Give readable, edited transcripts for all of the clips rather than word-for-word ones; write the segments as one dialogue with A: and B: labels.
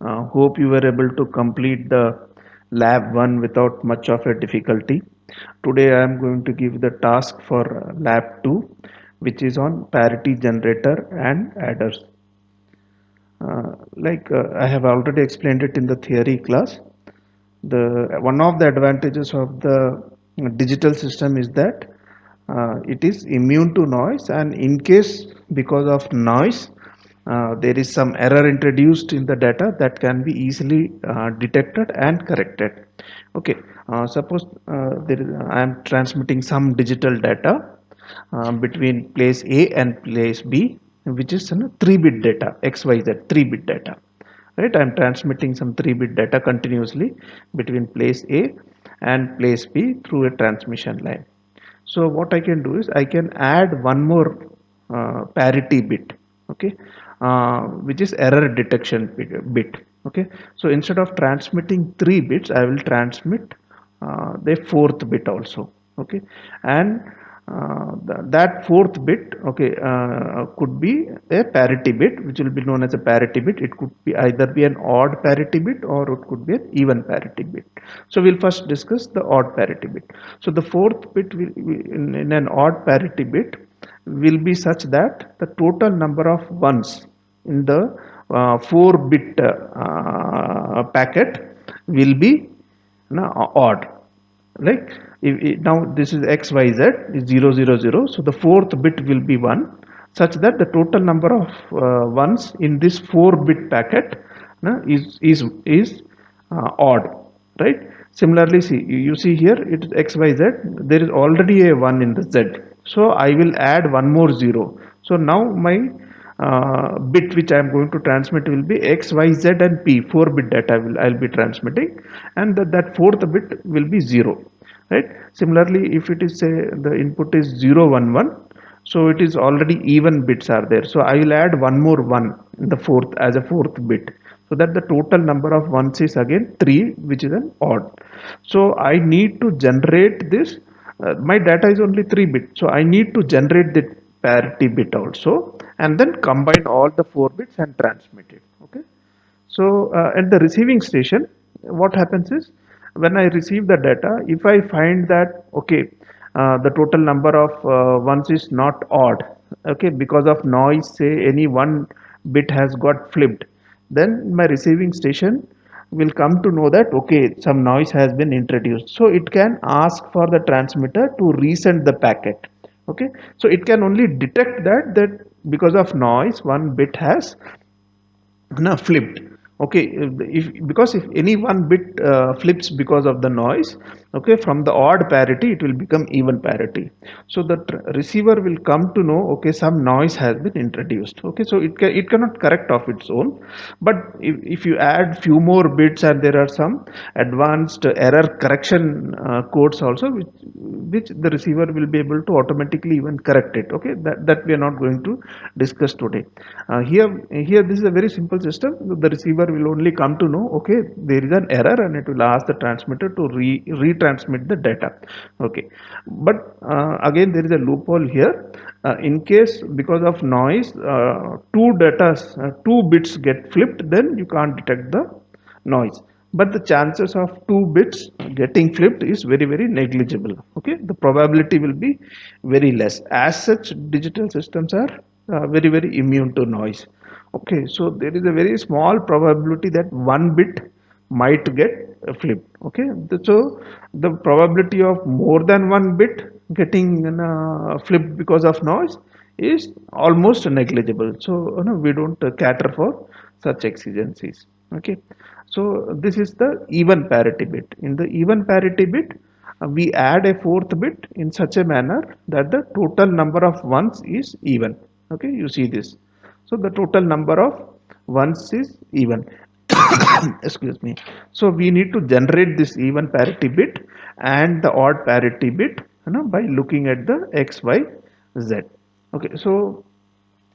A: Hope you were able to complete the lab 1 without much of a difficulty. Today I am going to give the task for lab 2, which is on parity generator and adders. I have already explained it in the theory class. The one of the advantages of the digital system is that it is immune to noise, and in case because of noise there is some error introduced in the data, that can be easily detected and corrected. Okay, suppose I am transmitting some digital data between place A and place B, which is 3-bit data, XYZ 3-bit data. Right, I'm transmitting some 3-bit data continuously between place A and place B through a transmission line. So what I can do is I can add one more parity bit, okay, which is error detection bit. Okay, so instead of transmitting 3 bits, I will transmit the fourth bit also. Okay, and that fourth bit, okay, could be a parity bit, which will be known as a parity bit. It could be either be an odd parity bit or it could be an even parity bit. So we'll first discuss the odd parity bit. So the fourth bit in an odd parity bit will be such that the total number of ones in the 4-bit packet will be odd. Like now this is xyz is 000, so the fourth bit will be 1, such that the total number of ones in this 4-bit packet is odd, right? Similarly, see, you see here it is xyz, there is already a 1 in the z, so I will add one more 0. So now my bit which I am going to transmit will be x, y, z and p. 4-bit data I'll be transmitting, and that fourth bit will be 0. Right? Similarly, if it is say the input is 0, 1, 1, so it is already even bits are there. So I will add one more 1 in the fourth as a fourth bit, so that the total number of ones is again 3, which is an odd. So I need to generate this. My data is only 3 bit, so I need to generate the parity bit also, and then combine all the 4 bits and transmit it. Okay, so at the receiving station, what happens is, when I receive the data, if I find that okay, the total number of ones is not odd, okay, because of noise, say any one bit has got flipped, then my receiving station will come to know that okay, some noise has been introduced, so it can ask for the transmitter to resend the packet. Okay, so it can only detect that because of noise one bit has flipped. Okay, if because if any one bit flips because of the noise, okay, from the odd parity it will become even parity. So the receiver will come to know okay, some noise has been introduced. Okay, so it cannot correct of its own, but if you add few more bits and there are some advanced error correction codes also, which the receiver will be able to automatically even correct it. Okay, that we are not going to discuss today. Here this is a very simple system. The receiver will only come to know okay, there is an error, and it will ask the transmitter to retransmit the data. Okay, but again there is a loophole here. In case because of noise two bits get flipped, then you can't detect the noise, but the chances of 2 bits getting flipped is very negligible. Okay, the probability will be very less. As such, digital systems are very immune to noise. Okay, so there is a very small probability that one bit might get flipped. Okay, so the probability of more than one bit getting flipped because of noise is almost negligible. So we don't cater for such exigencies. Okay, so this is the even parity bit. In the even parity bit, we add a fourth bit in such a manner that the total number of ones is even. Okay, you see this. So the total number of ones is even. Excuse me. So we need to generate this even parity bit and the odd parity bit, by looking at the x, y, z. Okay, so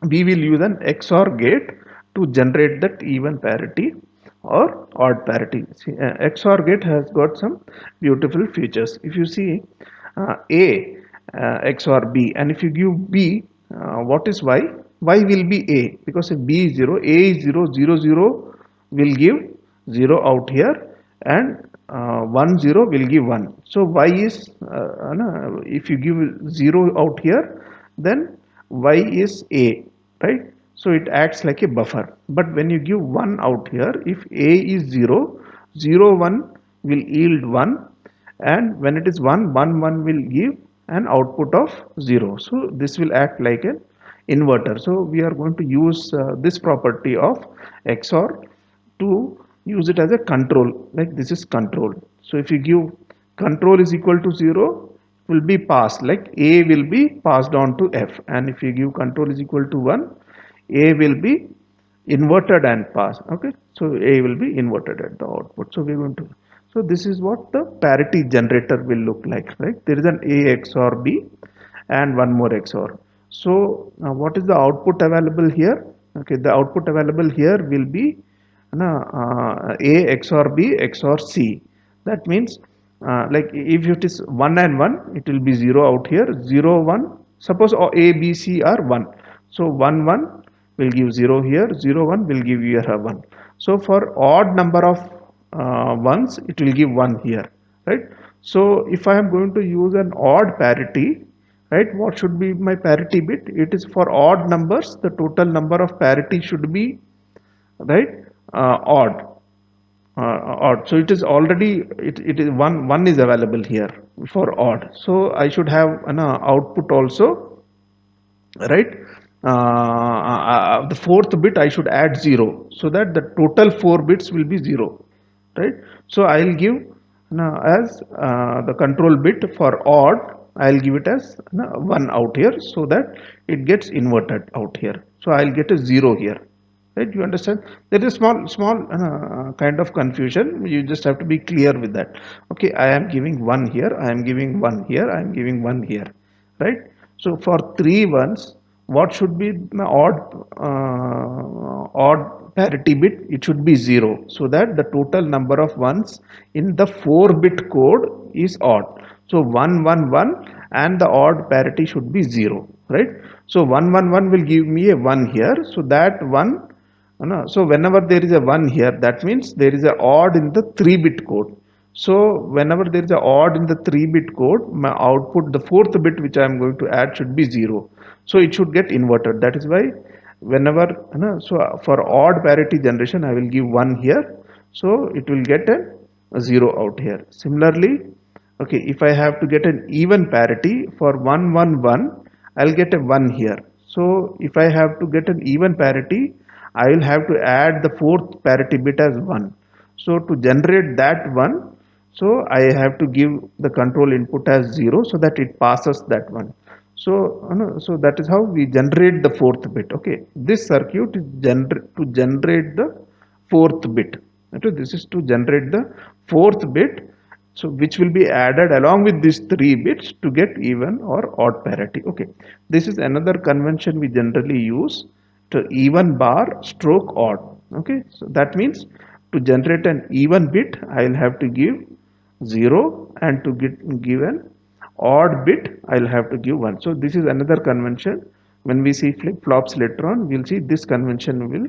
A: we will use an XOR gate to generate that even parity or odd parity. See, XOR gate has got some beautiful features. If you see A XOR B, and if you give B, what is Y? Y will be A, because if B is 0, A is 0, 0, 0, will give 0 out here, and 1 0 will give 1. So y is no, if you give 0 out here, then y is a, right? So it acts like a buffer. But when you give 1 out here, if a is 0, 0 1 will yield 1, and when it is 1, 1 1 will give an output of 0. So this will act like an inverter. So we are going to use this property of XOR to use it as a control, like this is control. So if you give control is equal to 0, will be passed, like A will be passed on to F, and if you give control is equal to 1, A will be inverted and passed. Okay, so A will be inverted at the output. So we're going to, so this is what the parity generator will look like, right? There is an A XOR B and one more XOR. So what is the output available here? Okay, the output available here will be A XOR B XOR C. That means like if it is 1 and 1, it will be 0 out here, 0 1. Suppose A B C are 1, so 1 1 will give 0 here, 0 1 will give here a 1. So for odd number of ones, it will give 1 here, right? So if I am going to use an odd parity, right, what should be my parity bit? It is for odd numbers, the total number of parity should be, right, odd. Odd. So it is already, it is one is available here for odd. So I should have an output also, right? The fourth bit I should add 0, so that the total 4 bits will be 0, right? So I'll give as the control bit for odd, I'll give it as 1 out here, so that it gets inverted out here. So I'll get a 0 here, right? You understand? There is a small kind of confusion. You just have to be clear with that. Okay, I am giving 1 here, I am giving 1 here, I am giving 1 here, right? So for 3 ones, what should be the odd parity bit? It should be 0, so that the total number of ones in the 4 bit code is odd. So 1 1 1 and the odd parity should be 0, right? So 1 1 1 will give me a 1 here, so that 1, no, so whenever there is a 1 here, that means there is a odd in the 3 bit code. So whenever there is a odd in the 3 bit code, my output, the fourth bit which I am going to add, should be 0. So it should get inverted. That is why whenever, so for odd parity generation, I will give 1 here, so it will get a 0 out here. Similarly, okay, if I have to get an even parity for 1 1 1, I'll get a 1 here. So if I have to get an even parity, I will have to add the fourth parity bit as 1. So to generate that one, so I have to give the control input as 0, so that it passes that one. So so that is how we generate the fourth bit. Okay, this circuit is to generate the fourth bit. Okay, this is to generate the fourth bit, so which will be added along with these 3 bits to get even or odd parity. Okay, this is another convention we generally use, to even bar stroke odd. Okay, so that means to generate an even bit, I will have to give 0, and to give an odd bit, I'll have to give 1. So this is another convention. When we see flip flops later on, we'll see this convention will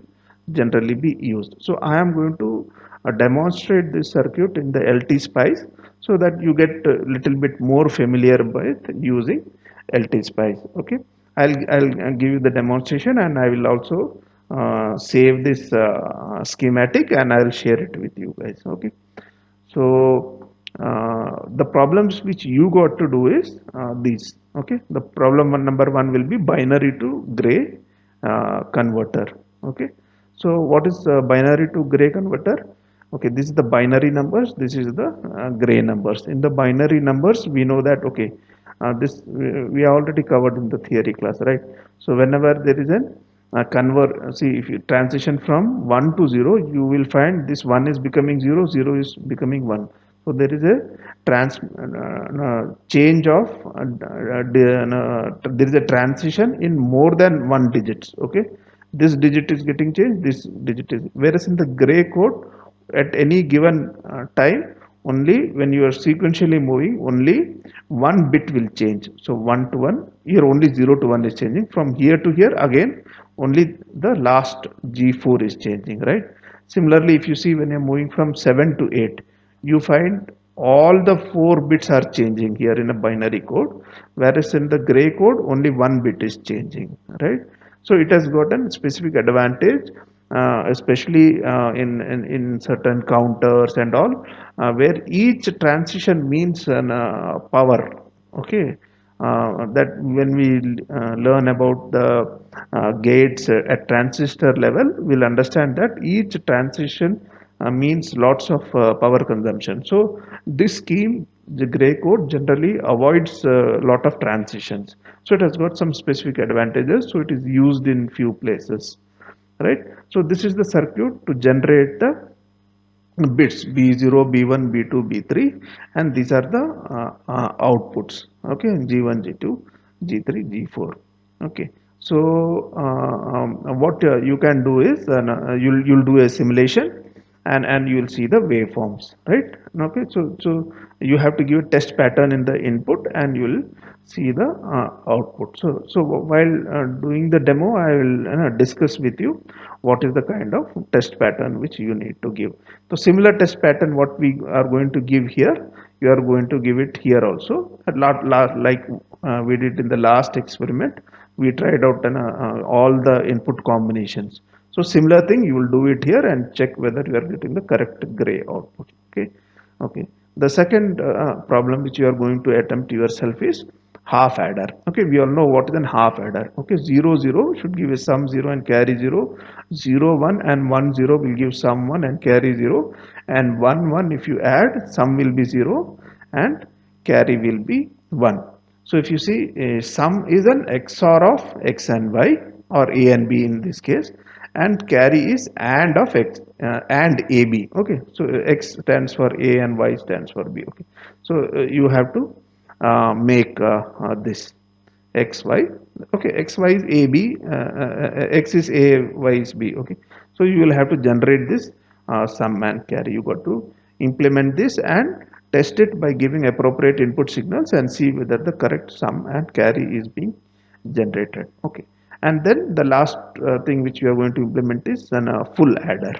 A: generally be used. So I am going to demonstrate this circuit in the LT spice, so that you get a little bit more familiar with using LT spice. Okay, I'll give you the demonstration, and I will also save this schematic, and I'll share it with you guys. Okay, so the problems which you got to do is these. Okay, the problem number 1 will be binary to gray converter. Okay, so what is binary to gray converter? Okay, this is the binary numbers, this is the gray numbers. In the binary numbers, we know that, okay, this we already covered in the theory class, right? So whenever there is an see, if you transition from 1 to 0, you will find this 1 is becoming 0, 0 is becoming 1. So there is a change of there is a transition in more than 1 digits. Okay, this digit is getting changed, this digit is, whereas in the gray code, at any given time, only when you are sequentially moving, only one bit will change. So 1 to 1, here only 0 to 1 is changing. From here to here, again only the last G4 is changing, right? Similarly, if you see when you're moving from 7 to 8, you find all the 4 bits are changing here in a binary code, whereas in the gray code only 1 bit is changing, right? So it has gotten specific advantage, especially in certain counters and all, where each transition means an power. Okay, that when we learn about the gates at transistor level, we'll understand that each transition means lots of power consumption. So this scheme, the gray code, generally avoids a lot of transitions. So it has got some specific advantages. So it is used in few places, right? So this is the circuit to generate the bits B0, B1, B2, B3, and these are the outputs. Okay, G1, G2, G3, G4. Okay, so what you can do is you'll do a simulation, and you will see the waveforms, right? Okay, so you have to give a test pattern in the input, and you will see the output. So while doing the demo, I will discuss with you what is the kind of test pattern which you need to give. So similar test pattern what we are going to give here, you are going to give it here also. A lot like we did in the last experiment, we tried out all the input combinations. So similar thing, you will do it here and check whether you are getting the correct gray output. Okay, okay. The second problem which you are going to attempt yourself is half adder. Okay, we all know what is an half adder. Okay, 0 0 should give a sum 0 and carry 0. 0 1 and 1 0 will give sum 1 and carry 0, and 1 1, if you add, sum will be 0 and carry will be 1. So if you see, sum is an XOR of x and y, or a and b in this case, and carry is and of x and ab. Okay, so x stands for a and y stands for b. Okay, so you have to make this xy. Okay, xy is ab, x is a, y is b. Okay, so you will have to generate this sum and carry. You got to implement this and test it by giving appropriate input signals and see whether the correct sum and carry is being generated. Okay, and then the last thing which we are going to implement is an full adder.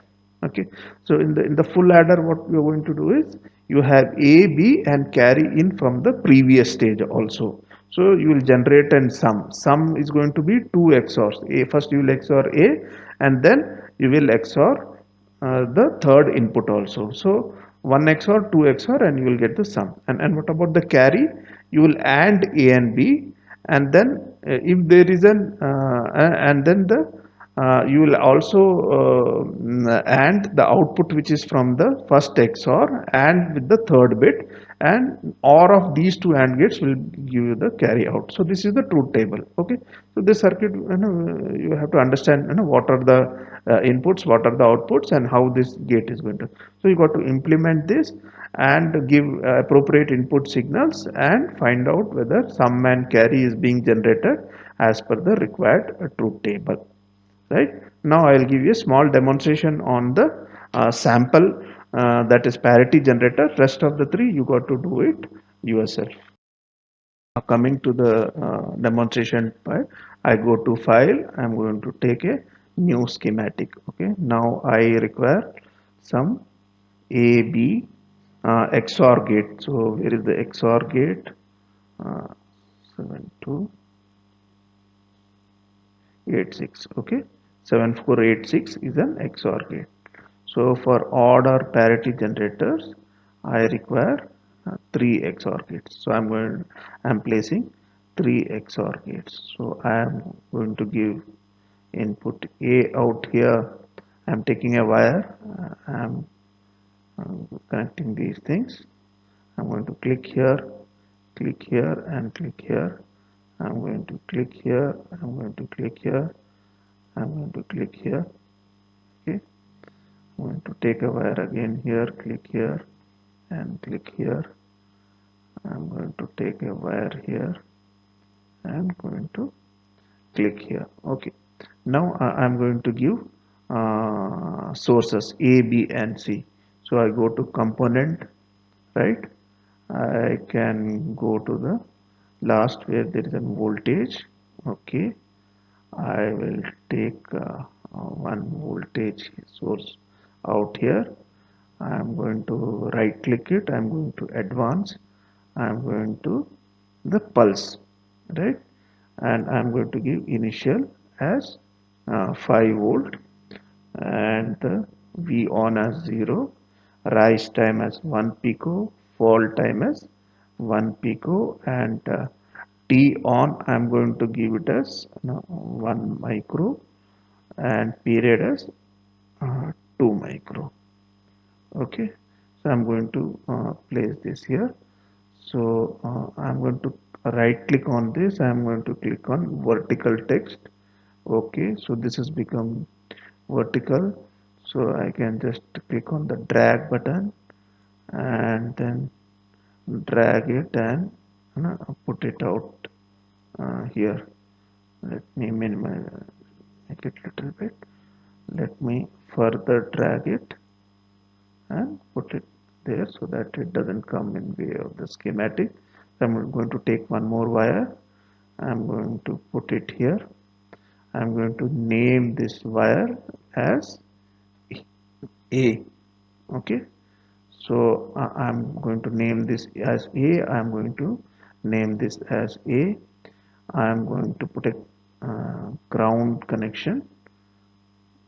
A: Okay, so in the full adder, what we are going to do is you have a, b, and carry in from the previous stage also. So you will generate an sum is going to be two XORs. A, first you will XOR a, and then you will XOR the third input also. So 1 XOR, 2 XOR, and you will get the sum. And what about the carry? You will AND a and b, and then if there is an and then the you will also AND the output which is from the first XOR and with the third bit, and OR of these two AND gates will give you the carry out. So this is the truth table. Okay, so this circuit, you have to understand, what are the inputs, what are the outputs, and how this gate is going to. So you got to implement this and give appropriate input signals and find out whether sum and carry is being generated as per the required truth table. Right, now I'll give you a small demonstration on the sample, that is parity generator. Rest of the three you got to do it yourself. Now coming to the demonstration part, I go to file, I'm going to take a new schematic. Okay, now I require some a b XOR gate. So where is the XOR gate? 7286. Okay, 7486 is an XOR gate. So for odd or parity generators, I require 3 XOR gates. So I'm placing 3 XOR gates. So I am going to give input A out here. I'm taking a wire. I'm connecting these things. I'm going to click here, and click here. I'm going to click here. I'm going to click here. I'm going to click here. Okay, I'm going to take a wire again here, click here, and click here. I'm going to take a wire here and going to click here. Okay, now I'm going to give sources A, B, and C. So I go to component, right? I can go to the last where there is a voltage. Okay, I will take one voltage source. out here. I am going to right click it. I am going to advance. I am going to the pulse, right? And I am going to give initial as 5 volt and the V on as 0, rise time as 1 pico, fall time as 1 pico, and T on I am going to give it as 1 micro and period as 2 micro. Okay, so I'm going to place this here. So I'm going to right click on this. I'm going to click on vertical text. Okay, so this has become vertical, so I can just click on the drag button and then drag it and put it out here. Let me minimize, make it little bit. Let me further drag it and put it there so that it doesn't come in way of the schematic. So I'm going to take one more wire. I'm going to put it here. I'm going to name this wire as A. Okay, so I'm going to name this as A. I'm going to name this as A. I'm going to put a ground connection.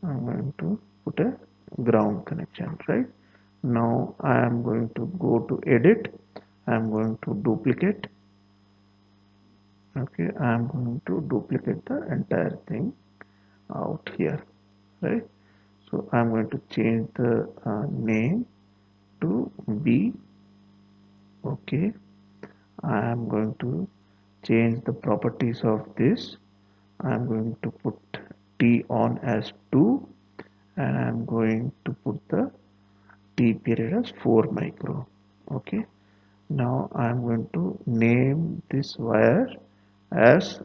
A: I'm going to put a ground connection, right? Now I am going to go to edit. I am going to duplicate. Okay, I am going to duplicate the entire thing out here, right? So I am going to change the name to B. Okay, I am going to change the properties of this. I am going to put T on as 2 and I am going to put the T period as 4 micro. Okay, now I am going to name this wire as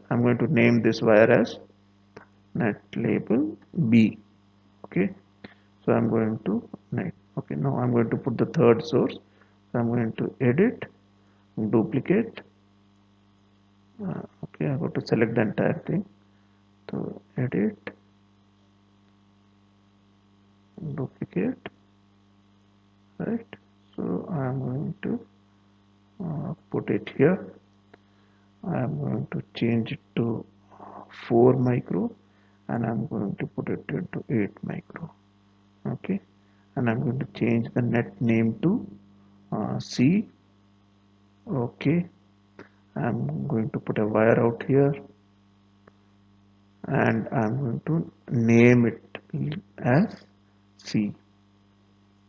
A: net label B. Okay, so I'm going to net. Okay, now I'm going to put the third source. So I'm going to edit, duplicate. Okay, I got to select the entire thing. So edit, duplicate, right? So I'm going to put it here. I am going to change it to 4 micro and I'm going to put it into 8 micro. Okay, and I'm going to change the net name to C. Okay, I'm going to put a wire out here and I'm going to name it as C.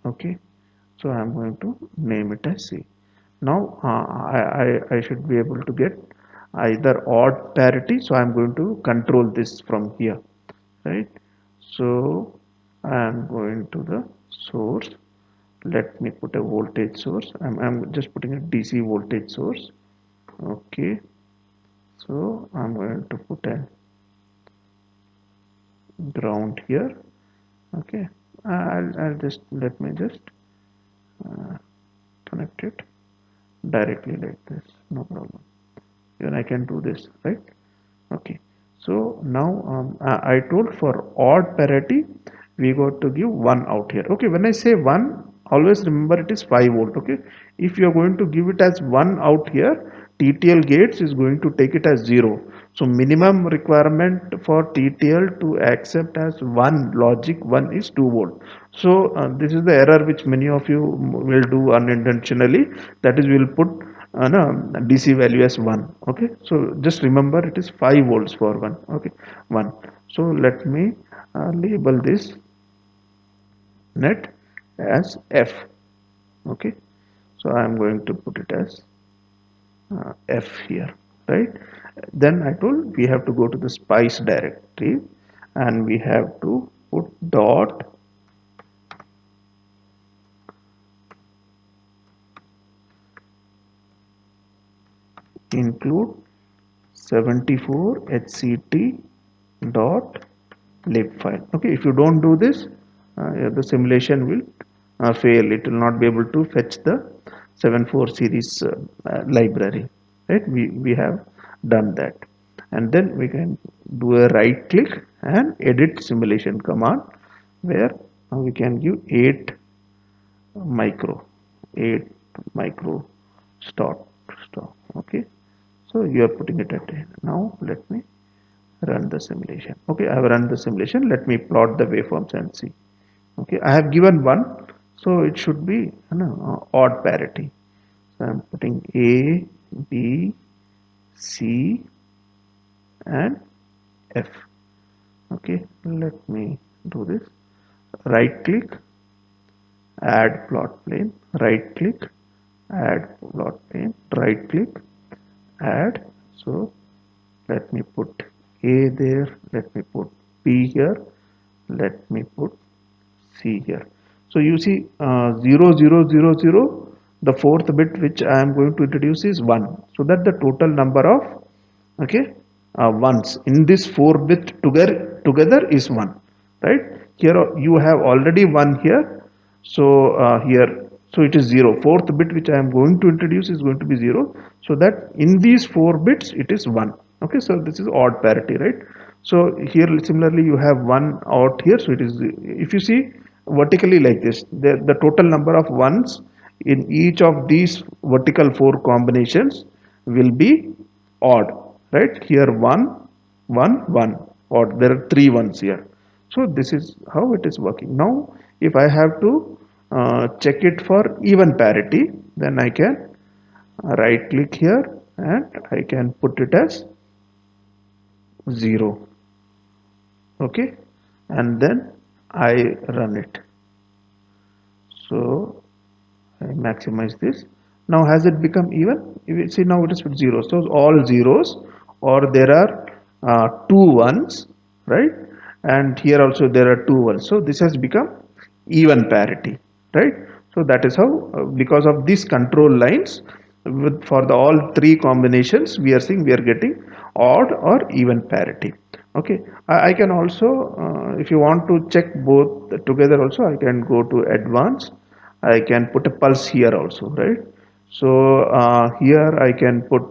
A: Okay, so I'm going to name it as C. Now I should be able to get either odd parity, so I'm going to control this from here, right? So I'm going to the source. Let me put a voltage source. I'm just putting a DC voltage source. Okay, so I'm going to put a ground here. Okay, I'll just let me just connect it directly like this, no problem. Even I can do this, right? Okay, so now I told for odd parity we got to give 1 out here. Okay, when I say 1, always remember it is 5 volt. Okay, if you are going to give it as 1 out here, TTL gates is going to take it as 0. So minimum requirement for TTL to accept as 1 logic 1 is 2 volt. So this is the error which many of you will do unintentionally, that is we will put no, DC value as 1. Okay, so just remember it is 5 volts for 1. Okay, 1. So let me label this net as F. Okay, so I am going to put it as F here, right? Then I told we have to go to the spice directory and we have to put dot include 74HCT dot lib file. Okay, if you don't do this, the simulation will fail. It will not be able to fetch the 74 series library, right? We have done that, and then we can do a right click and edit simulation command, where Now we can give 8 micro, 8 micro stop. Okay, so you are putting it at 10. Now let me run the simulation. Okay, I have run the simulation. Let me plot the waveforms and see. Okay, I have given 1, so it should be, odd parity. So I am putting A, B, C and F. Okay, let me do this. Right click, add plot plane, right click, add plot plane, right click, add. So let me put A there, let me put B here, let me put C here. So you see 0 0 0 0, the fourth bit which I am going to introduce is 1, so that the total number of, okay, ones in this 4 bit together is 1, right? Here you have already 1 here, so here, so it is 0. Fourth bit which I am going to introduce is going to be 0, so that in these 4 bits it is 1. Okay, so this is odd parity, right? So here similarly you have 1 out here, so it is, if you see vertically like this, the total number of ones in each of these vertical 4 combinations will be odd, right? Here 1 1 1 odd, there are 3 ones here. So this is how it is working. Now if I have to check it for even parity, then I can right click here and I can put it as 0. Okay, and then I run it. So I maximize this. Now has it become even? You see now it is 0. So all zeros, or there are 2 ones, right? And here also there are 2 ones. So this has become even parity, right? So that is how, because of these control lines, for the all 3 combinations, we are seeing we are getting odd or even parity. Okay, I can also, if you want to check both together also, I can go to advanced. I can put a pulse here also, right? So here I can put,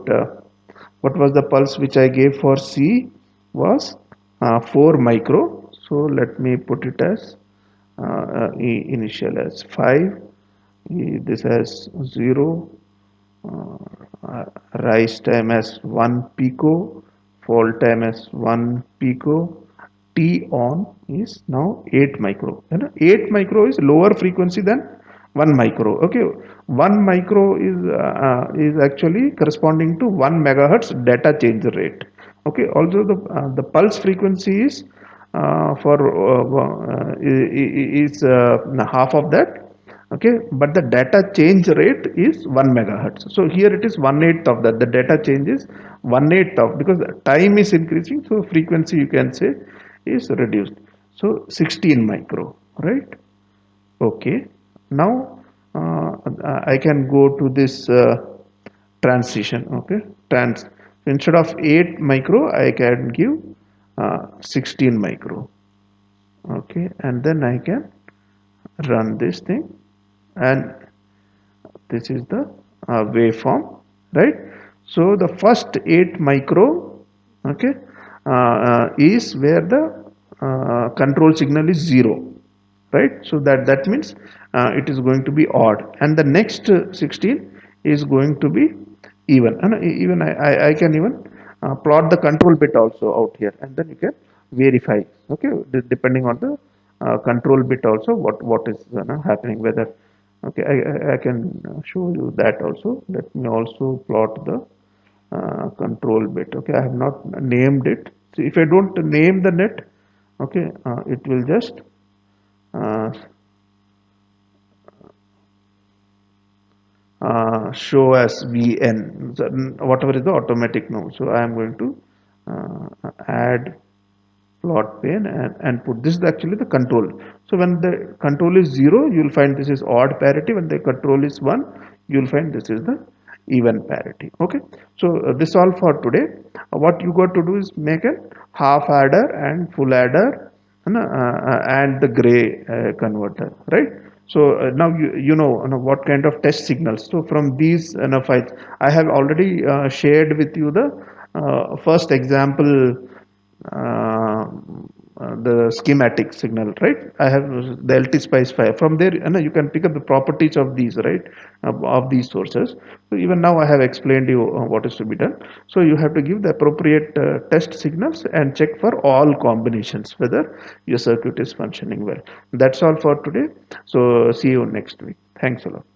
A: what was the pulse which I gave for C was 4 micro. So let me put it as initial as 5, this as 0, uh, rise time as 1 pico, fall time as 1 pico, T on is now 8 micro. 8 micro is lower frequency than 1 micro. Okay, 1 micro is actually corresponding to 1 megahertz data change rate. Okay, also the pulse frequency is for is half of that. Okay, but the data change rate is 1 megahertz. So here it is 1/8 of that. The data change is 1/8 of, because time is increasing, so frequency you can say is reduced. So 16 micro, right? Okay, now I can go to this transition. Okay, instead of 8 micro I can give 16 micro. Okay, and then I can run this thing, and this is the waveform, right? So the first 8 micro, okay, is where the control signal is 0, right? So that means it is going to be odd, and the next 16 is going to be even. And even I can even plot the control bit also out here, and then you can verify, okay, depending on the control bit also, what is happening, whether, okay, I can show you that also. Let me also plot the control bit. Okay, I have not named it. So if I don't name the net, okay, it will just uh, show as VN, so whatever is the automatic now. So I am going to add plot pane and put this is actually the control. So when the control is 0, you will find this is odd parity. When the control is 1, you will find this is the even parity. Okay, so this all for today. What you got to do is make a half adder and full adder, and the gray converter, right? So now you know what kind of test signals. So from these files, I have already shared with you the first example uh, the schematic signal, right? I have the LT spice file. From there, you can pick up the properties of these, right? Of these sources. So even now I have explained you what is to be done. So you have to give the appropriate test signals and check for all combinations whether your circuit is functioning well. That's all for today. So see you next week. Thanks a lot.